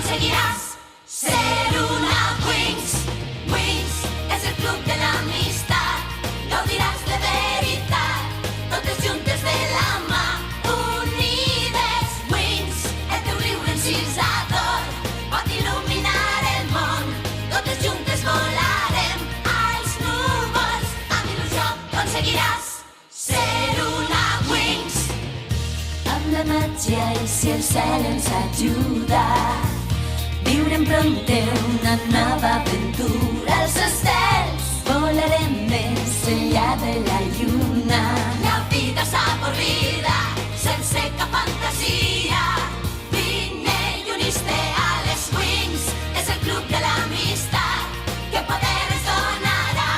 conseguirás ser una Wings. Wings és el club de l'amistat, gaudiràs de veritat, totes juntes de la mà, unides. Wings, el teu riure encisador pot il·luminar el món, totes juntes volarem als núvols, amb il·lusió aconseguiràs ser una Wings. Amb la màgia i si el cel ens ajuda, viurem prompte una nova aventura. Als estels volarem més enllà de la lluna. La vida és avorrida, sense cap fantasia. Vine i unís-te a les Wings, és el club de l'amistat que poder ens donarà,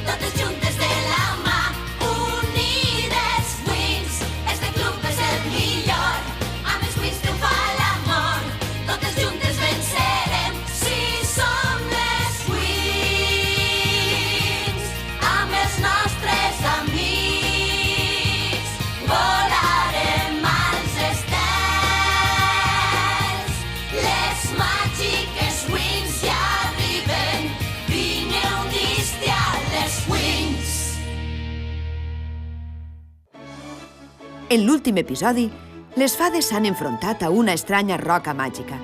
totes juntes de la mà, unides. Wings, este club és el millor, amb els Wings triomfa l'amor, totes juntes vencerem si som les Wings. Amb els nostres amics volarem als estels. Les màgiques Wings ja arriben, vine a unir-te a les Wings. En l'últim episodi, les fades s'han enfrontat a una estranya roca màgica.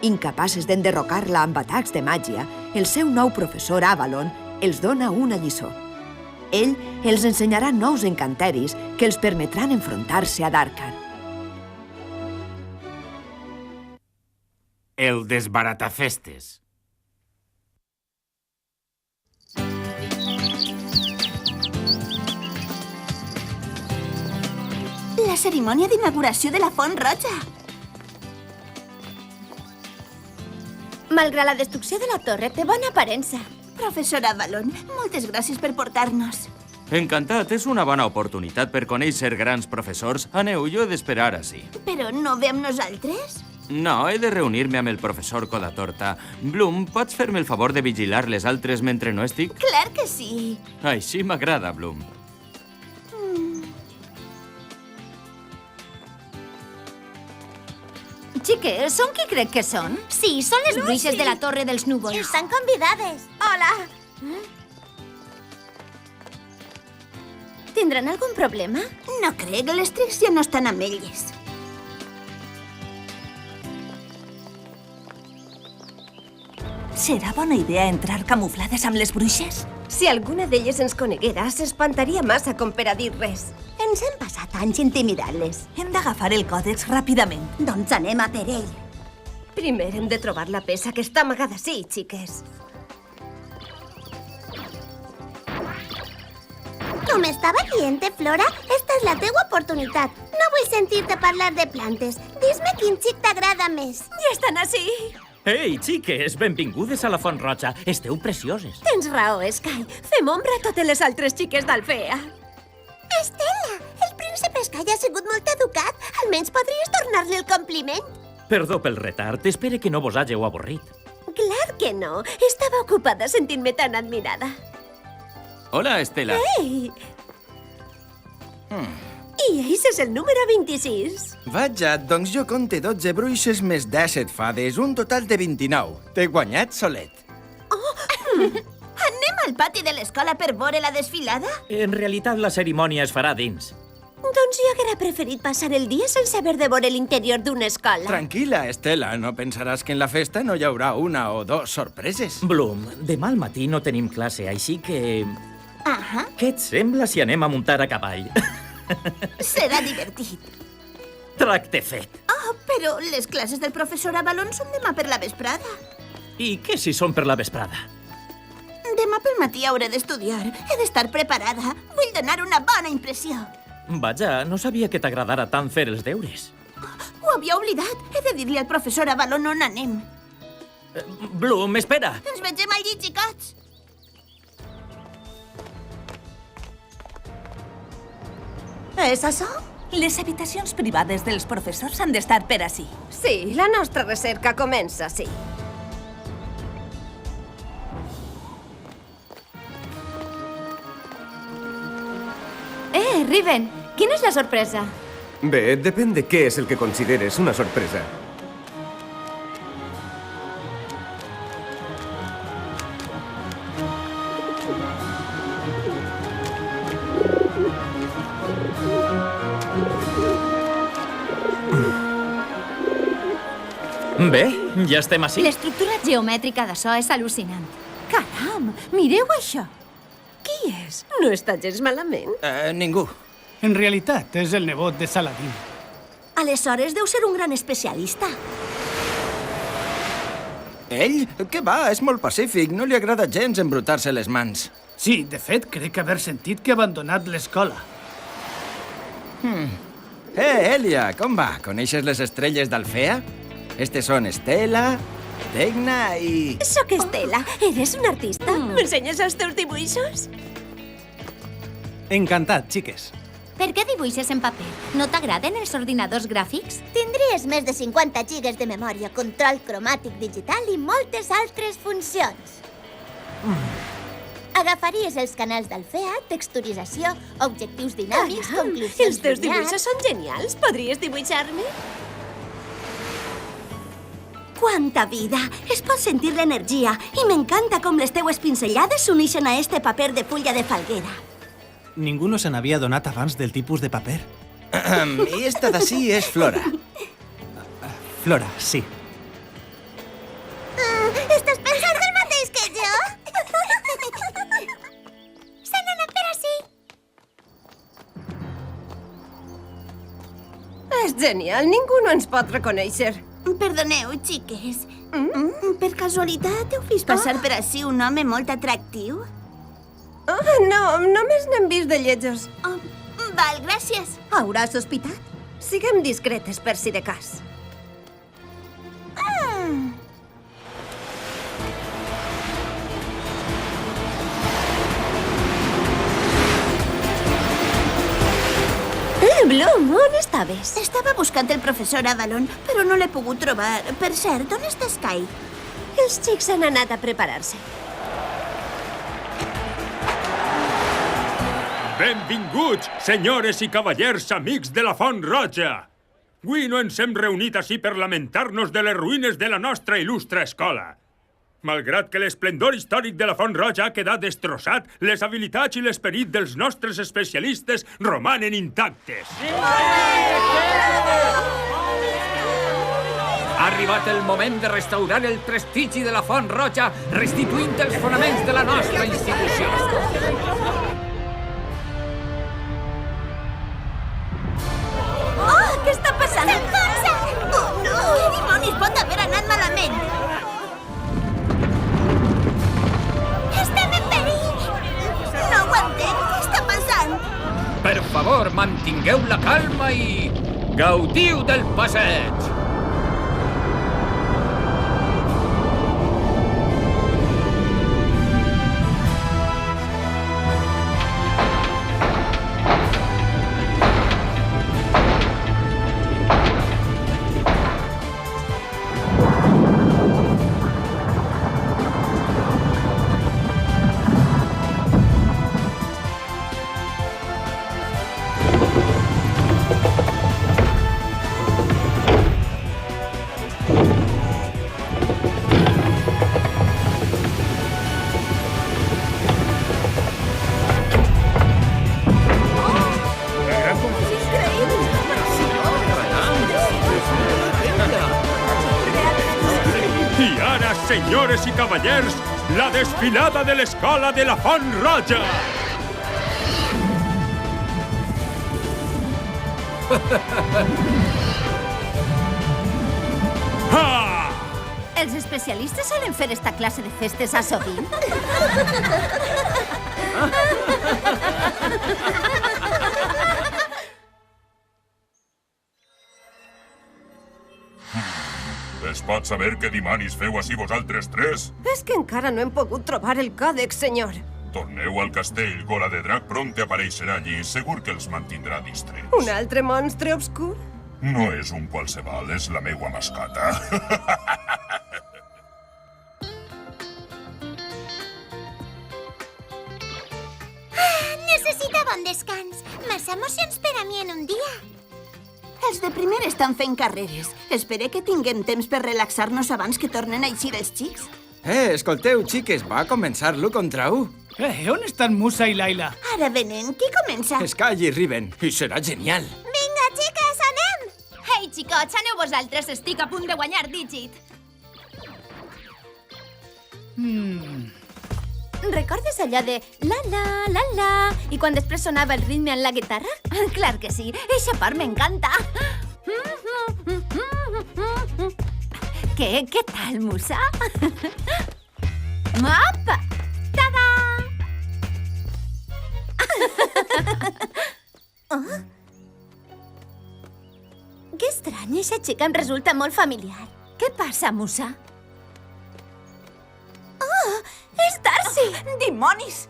Incapaces d'enderrocar-la amb atacs de màgia, el seu nou professor Avalon els dona una lliçó. Ell els ensenyarà nous encanteris que els permetran enfrontar-se a Darkar. El desbaratafestes. La cerimònia d'inauguració de la Font Roja. Malgrat la destrucció de la torre, té bona aparença. Professor Avalon, moltes gràcies per portar-nos. Encantat, és una bona oportunitat per conèixer grans professors. Aneu, jo he d'esperar ací. Però no ve amb nosaltres? No, he de reunir-me amb el professor Codatorta. Bloom, pots fer-me el favor de vigilar les altres mentre no estic? Clar que sí. Així m'agrada, Bloom. Xiques, són qui crec que són? Sí, són les bruixes de la Torre dels Núvols. Estan convidades. Hola! Tindran algun problema? No crec, les Trix ja no estan amb elles. Serà bona idea entrar camuflades amb les bruixes? Si alguna d'elles ens coneguera, s'espantaria massa com per a dir res. Ens hem passat anys intimidant-les. Hem d'agafar el còdex ràpidament. Doncs anem a per ell. Primer hem de trobar la peça que està amagada ací, xiques. Com estava dient-te, Flora, esta és la teua oportunitat. No vull sentir-te parlar de plantes. Dis-me quin xic t'agrada més. Ja estan ací! Ei, xiques, benvingudes a la Font Roja. Esteu precioses. Tens raó, Sky. Fem ombra a totes les altres xiques d'Alfea. Estela, el príncep Sky ha sigut molt educat. Almenys podries tornar-li el compliment. Perdó pel retard, espere que no vos hàgiu avorrit. Clar que no. Estava ocupada sentint-me tan admirada. Hola, Estela. Ei! I ell és el número 26. Vaja, doncs jo compte 12 bruixes més 17 fades, un total de 29. T'he guanyat solet. Anem al pati de l'escola per veure la desfilada? En realitat, la cerimònia es farà dins. Doncs jo haguera preferit passar el dia sense haver de veure l'interior d'una escola. Tranquil·la, Estela, no pensaràs que en la festa no hi haurà una o dos sorpreses. Bloom, demà al matí no tenim classe, així que... Ahà. Què et sembla si anem a muntar a cavall? Serà divertit. Tracte fet. Oh, però les classes del professor Avalon són demà per la vesprada. I què si són per la vesprada? Demà pel matí hauré d'estudiar. He d'estar preparada. Vull donar una bona impressió. Vaja, no sabia que t'agradara tant fer els deures. Ho havia oblidat. He de dir-li al professor Avalon on anem. Bloom, espera. Ens vegem al llit, xicots. És això? Les habitacions privades dels professors han d'estar per ací. Sí, la nostra recerca comença ací. Riven, quina és la sorpresa? Bé, depèn de què és el que consideres una sorpresa. Bé, ja estem ací. L'estructura geomètrica d'açò és al·lucinant. Caram, mireu això. Qui és? No està gens malament. Ningú. En realitat, és el nebot de Saladin. Aleshores deu ser un gran especialista. Ell? Què va? És molt pacífic. No li agrada gens embrutar-se les mans. Sí, de fet, crec haver sentit que ha abandonat l'escola. Elia, com va? Coneixes les estrelles d'Alfea? Estes són Estela, Tegna i... Sóc Estela. Eres un artista? M'ensenyes els teus dibuixos? Encantat, xiques. Per què dibuixes en paper? No t'agraden els ordinadors gràfics? Tindries més de 50 gigas de memòria, control cromàtic digital i moltes altres funcions. Agafaries els canals d'Alfea, texturització, objectius dinàmics, conclusions Els teus linears... dibuixos són genials. Podries dibuixar-me? Quanta vida! Es pot sentir l'energia i m'encanta com les teues pinzellades s'uneixen a este paper de fulla de falguera. Ningú no se n'havia donat abans del tipus de paper. I esta d'ací és Flora. Flora, sí. Estàs pensant el mateix que jo? S'han anat per ací. És genial. Ningú no ens pot reconèixer. Perdoneu, xiques. Per casualitat heu vist passar per ací un home molt atractiu? Oh, no, només n'hem vist de lletjos. Val, gràcies. Haurà sospitat? Siguem discretes per si de cas. Bloom, on estaves? Estava buscant el professor Avalon, però no l'he pogut trobar. Per cert, on està Sky? Els xics han anat a preparar-se. Benvinguts, senyores i cavallers amics de la Font Roja! Avui no ens hem reunit ací per lamentar-nos de les ruïnes de la nostra il·lustre escola. Malgrat que l'esplendor històric de la Font Roja ha quedat destrossat, les habilitats i l'esperit dels nostres especialistes romanen intactes. Ha arribat el moment de restaurar el prestigi de la Font Roja, restituint els fonaments de la nostra institució. Oh, què està passant? S'enfonsa! Oh, no! Què dimonis pot haver anat malament? Estem en perill! No ho entenc. Què està passant? Per favor, mantingueu la calma i gaudiu del passeig. I ara, senyores i cavallers, la desfilada de l'escola de la Font Roja! Els especialistes solen fer esta classe de festes a sovint? Es pot saber què dimonis feu ací vosaltres tres? És que encara no hem pogut trobar el còdex, senyor. Torneu al castell, Gola de Drac prompte apareixerà allí. Segur que els mantindrà distrets. Un altre monstre obscur? No és un qualsevol, és la meua mascota. Necessitava un descans. Massa emocions per a mi en un dia. Els de primer estan fent carreres. Espere que tinguem temps per relaxar-nos abans que tornen a eixir els xics. Escolteu, xiques, va començar l'1 contra 1. On estan Musa i Laila? Ara venen. Qui comença? Sky i Riven. I serà genial. Vinga, xiques, anem! Hey, xicots, aneu vosaltres. Estic a punt de guanyar, Digit. Recordes allò de la, i quan després sonava el ritme en la guitarra? Clar que sí, eixa part m'encanta. Què tal, Musa? Mapa! Tada! Oh? Que estrany, eixa xica em resulta molt familiar. Què passa, Musa? Oh, és Darcy! Dimonis!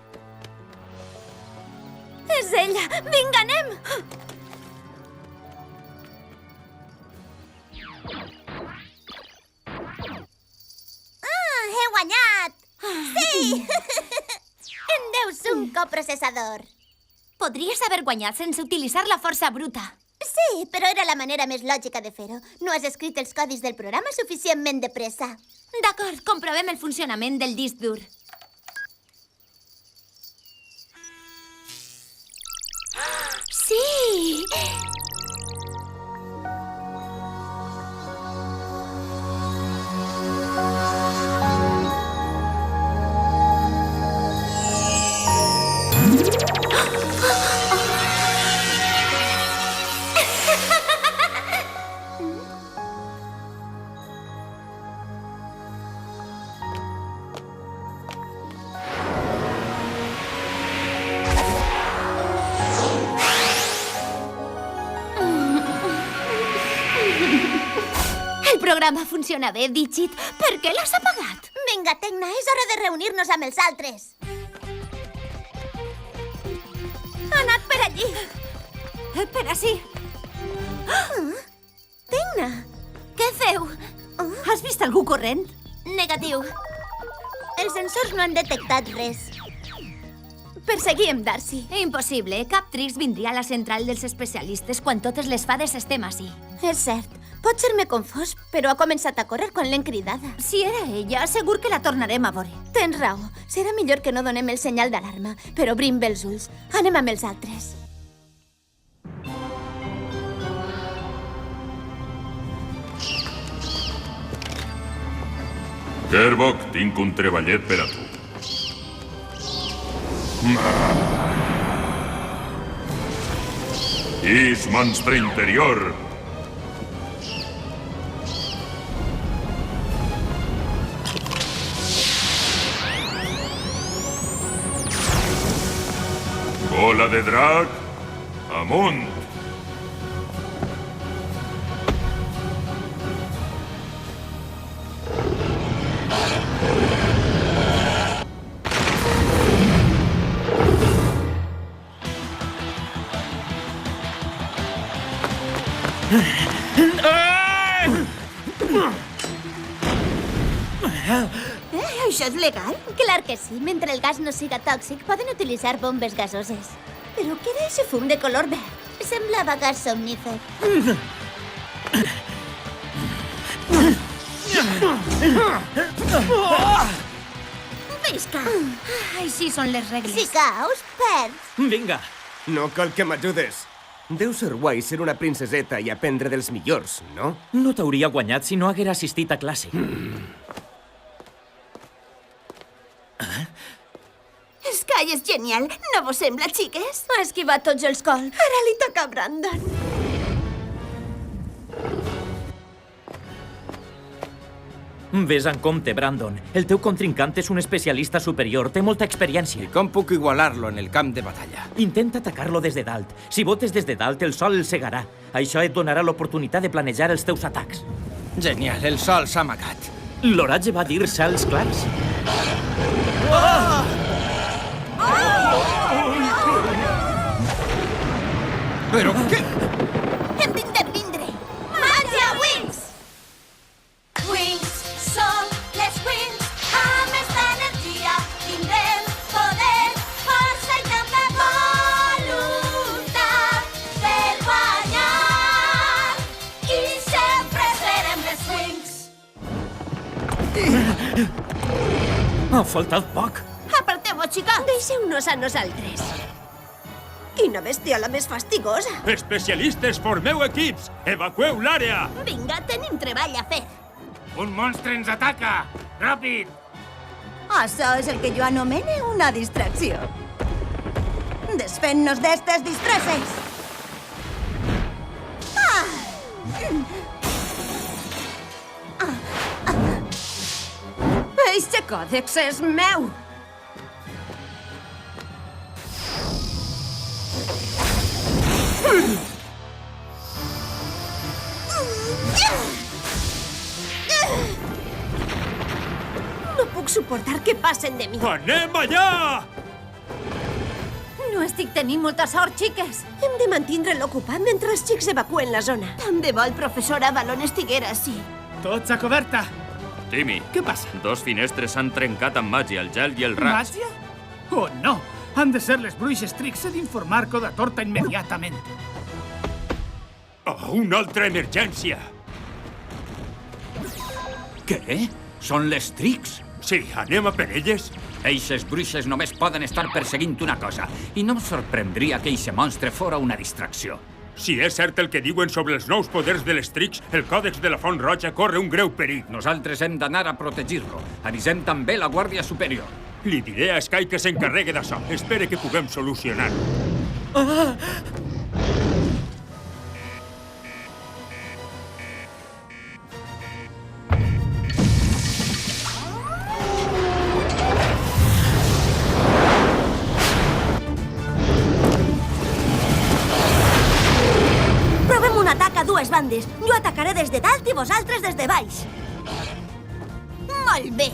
És ella! Vinga, anem! He guanyat! Sí! Em deus un coprocessador. Podries haver guanyat sense utilitzar la força bruta. Sí, però era la manera més lògica de fer-ho. No has escrit els codis del programa suficientment de pressa. D'acord, comprovem el funcionament del disc dur. Sí! El programa funciona bé, Digit. Per què l'has apagat? Vinga, Tecna, és hora de reunir-nos amb els altres. Ha anat per allí. Per ací. Tecna. Què feu? Has vist algú corrent? Negatiu. Els sensors no han detectat res. Perseguíem Darcy. Impossible. Cap Trix vindria a la central dels especialistes quan totes les fades estem ací. És cert. Pot ser-me confós, però ha començat a córrer quan l'hem cridada. Si era ella, segur que la tornarem a veure. Tens raó. Serà millor que no donem el senyal d'alarma, però obrim bé els ulls. Anem amb els altres. Kerbok, tinc un treballet per a tu. Is monstre interior. Bola de drac, amunt. Això és legal? Clar que sí. Mentre el gas no siga tòxic, poden utilitzar bombes gasoses. Però què era aquest fum de color verd? Semblava gas somnífer. Visca! Així són les regles. Si caus, perds. Vinga. No cal que m'ajudes. Deu ser guai ser una princeseta i aprendre dels millors, no? No t'hauria guanyat si no haguera assistit a classe. Sky és genial. No vos sembla, xiques? Ha esquivat tots els cols. Ara li toca a Brandon. Ves en compte, Brandon. El teu contrincant és un especialista superior. Té molta experiència. I com puc igualar-lo en el camp de batalla? Intenta atacar-lo des de dalt. Si botes des de dalt, el sol el cegarà. Això et donarà l'oportunitat de planejar els teus atacs. Genial, el sol s'ha amagat. L'oratge va dir cels clars. Però què? Hem d'intervindre. Màgia Wings! Wings són les Wings. Amb esta energia tindrem poder, força i també voluntat per guanyar. I sempre serem les Wings. Ha faltat poc. Aparteu-vos, xica. Deixeu-nos a nosaltres. Quina bestiola més fastigosa. Especialistes, formeu equips! Evacueu l'àrea! Vinga, tenim treball a fer. Un monstre ens ataca! Ràpid! Això és el que jo anomene una distracció. Desfent-nos d'estes disfresses. Eixe còdex és meu! No puc suportar que passen de mi. Anem allà! No estic tenint molta sort, xiques. Hem de mantindre'l ocupat mentre els xics evacuen la zona. Tant de bo el professor Avalon estiguera així. Tots a coberta. Timmy. Què passa? 2 finestres s'han trencat amb màgia, el gel i el raig. Màgia? Oh, no! Han de ser les bruixes Trix d'informar Codatorta immediatament. Oh, una altra emergència! Què? Són les Trix? Sí, anem a per elles? Eixes bruixes només poden estar perseguint una cosa, i no em sorprendria que eixe monstre fora una distracció. Si és cert el que diuen sobre els nous poders de les Trix, el còdex de la Font Roja corre un greu perill. Nosaltres hem d'anar a protegir-lo. Avisem també la Guàrdia Superior. Li diré a Sky que s'encarregui d'això. Espere que puguem solucionar-ho. Provem un atac a dues bandes. Jo atacaré des de dalt i vosaltres des de baix. Molt bé.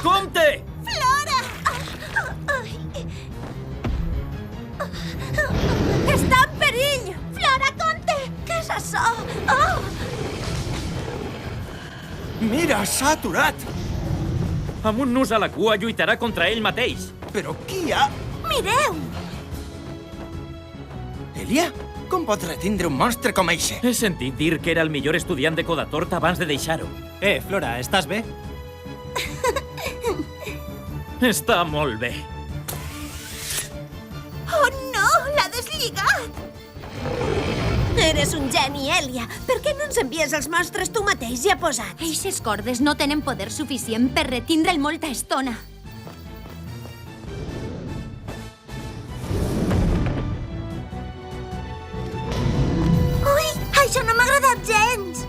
Compte! Flora! Està en perill! Flora, compte! Què és això? Oh! Mira, s'ha aturat! Amb un nus a la cua lluitarà contra ell mateix. Però qui ha... Mireu! Elia, com pots retindre un monstre com eixe? He sentit dir que era el millor estudiant de Codatorta abans de deixar-ho. Flora, estàs bé? Està molt bé. Oh, no! L'ha deslligat! Eres un geni, Elia. Per què no ens envies els monstres tu mateix ja posats? Eixes cordes no tenen poder suficient per retindre'l molta estona. Ui, això no m'ha agradat gens!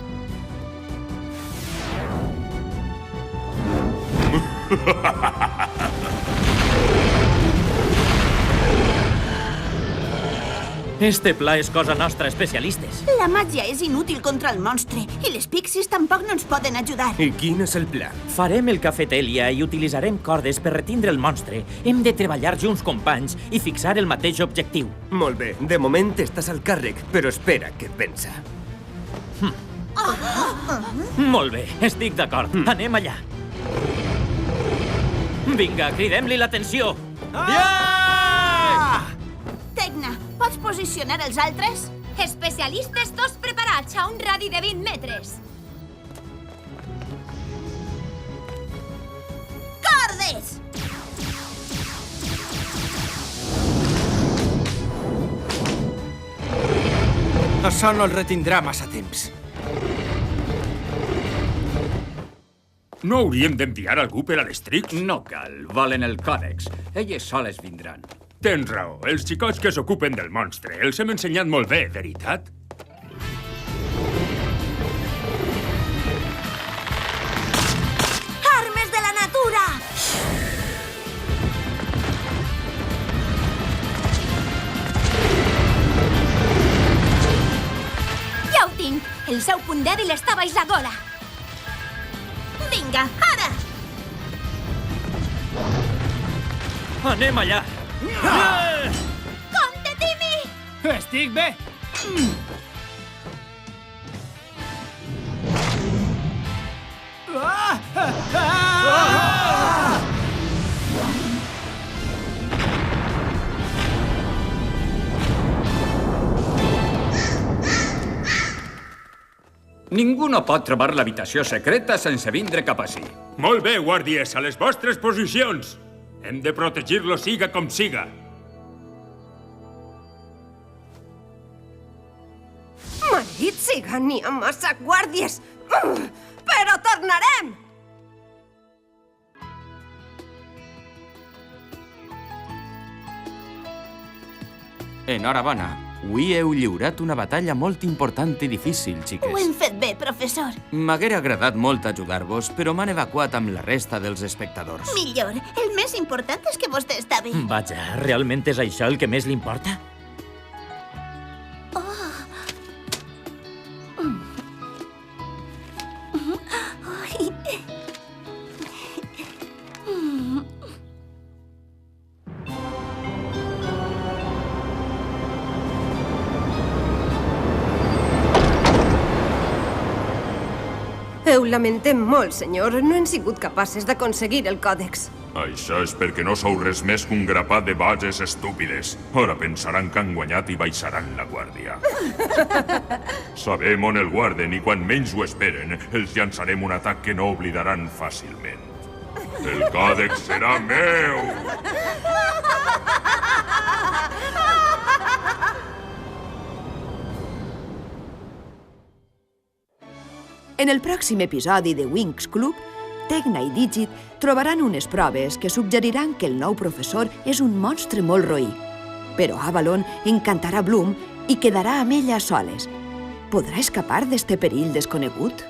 Este pla és cosa nostra, especialistes. La màgia és inútil contra el monstre i les pixies tampoc no ens poden ajudar. I quin és el pla? Farem el que ha fet Elia i utilitzarem cordes per retindre el monstre. Hem de treballar junts, companys, i fixar el mateix objectiu. Molt bé, de moment estàs al càrrec, però espera què pensa. Molt bé, estic d'acord. Anem allà. Vinga, cridem-li l'atenció. Tecna, pots posicionar els altres? Especialistes tots preparats a un radi de 20 metres. Cordes! Això no el retindrà massa temps. No hauríem d'enviar algú per a les Trix? No cal, volen el còdex. Elles soles vindran. Tens raó, els xicots que s'ocupen del monstre. Els hem ensenyat molt bé, veritat? Armes de la natura! Ja ho tinc. El seu punt dèbil està baix la gola. Vinga, ara! Anem allà. Compte, Timmy! Estic bé. Ningú no pot trobar l'habitació secreta sense vindre cap ací. Molt bé, guàrdies, a les vostres posicions. Hem de protegir-lo siga com siga. Maldit siga, n'hi ha massa guàrdies! Però tornarem! Enhorabona. Avui heu lliurat una batalla molt important i difícil, Ho xiques. hem fet bé, professor. M'haguera agradat molt ajudar-vos, però m'han evacuat amb la resta dels espectadors. Millor. El més important és que vostè està bé. Vaja, realment és això el que més li importa? Ho lamentem molt, senyor. No hem sigut capaces d'aconseguir el còdex. Això és perquè no sou res més que un grapat de bases estúpides. Ara pensaran que han guanyat i baixaran la guàrdia. Sabem on el guarden i quan menys ho esperen, els llançarem un atac que no oblidaran fàcilment. El còdex serà meu! En el pròxim episodi de Winx Club, Tecna i Digit trobaran unes proves que suggeriran que el nou professor és un monstre molt roí. Però Avalon encantarà Bloom i quedarà amb ella a soles. Podrà escapar d'este perill desconegut?